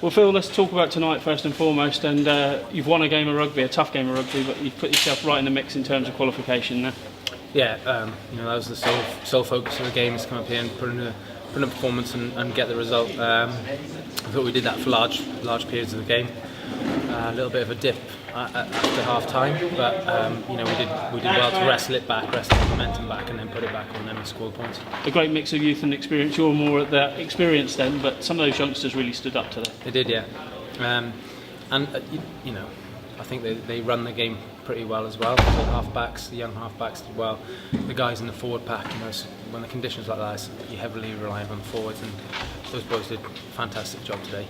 Well, Phil, let's talk about tonight first and foremost. And you've won a game of rugby, a tough game of rugby, but you've put yourself right in the mix in terms of qualification now. Yeah, that was the sole focus of the game, is come up here and put in a performance and get the result. I thought we did that for large periods of the game. A little bit of a dip after half time, but we did well to wrestle it back, wrestle the momentum back, and then put it back on them and score points. A great mix of youth and experience. You're more at the experience then, but some of those youngsters really stood up today. They did, yeah. I think they run the game pretty well as well. The young halfbacks did well. The guys in the forward pack, when the conditions like that, you're heavily reliant on the forwards, and those boys did a fantastic job today.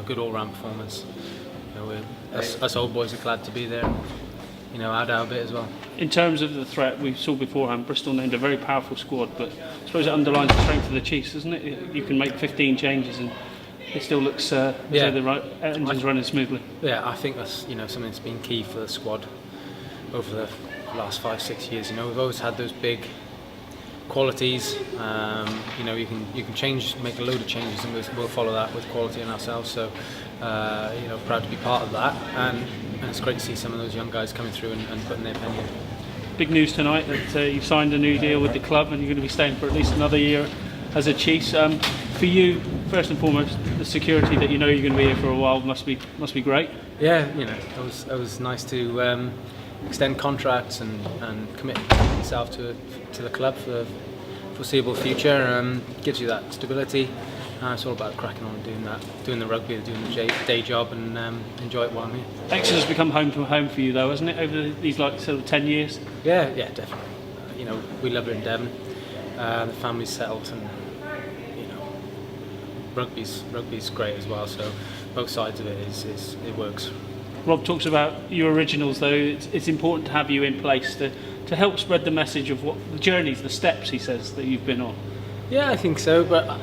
Good all-round performance. Us old boys are glad to be there. Add our bit as well. In terms of the threat, we saw beforehand, Bristol named a very powerful squad, but I suppose it underlines the strength of the Chiefs, doesn't it? You can make 15 changes and it still looks as though the right engine's running smoothly. Yeah, I think that's something that's been key for the squad over the last 5-6 years. We've always had those big qualities. You can make a load of changes, and we'll follow that with quality in ourselves. So, proud to be part of that, and it's great to see some of those young guys coming through and putting their pen in. Big news tonight that you've signed a new deal with the club, and you're going to be staying for at least another year as a Chiefs. For you, first and foremost, the security that you're going to be here for a while must be great. Yeah, it was nice to extend contracts and commit yourself to the club for the foreseeable future. Gives you that stability. It's all about cracking on doing the rugby, doing the day job, and enjoy it while I'm here. Exeter's become home for you, though, hasn't it, over these 10 years? Yeah, definitely. We love it in Devon. The family's settled, and rugby's great as well. So both sides of it it works. Rob talks about your originals, though. It's important to have you in place to help spread the message of what the journeys, the steps, he says, that you've been on. Yeah, I think so. But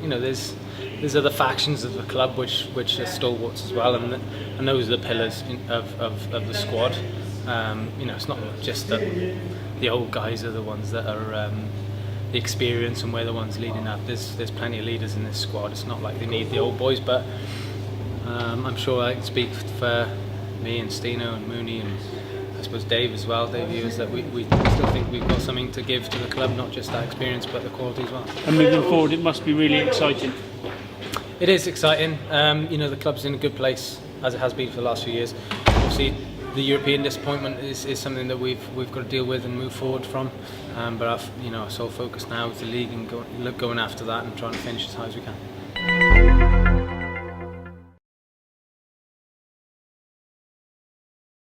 there's other factions of the club which are stalwarts as well, and those are the pillars of the squad. It's not just that the old guys are the ones that are the experience, and we're the ones leading up. There's plenty of leaders in this squad. It's not like they need the old boys, but I'm sure I can speak for me and Stino and Mooney and I suppose Dave as well. Dave Hughes, that we still think we've got something to give to the club, not just that experience but the quality as well. And moving forward, it must be really exciting. It is exciting. The club's in a good place, as it has been for the last few years. Obviously, the European disappointment is something that we've got to deal with and move forward from. But our sole focus now is the league and going after that and trying to finish as high as we can.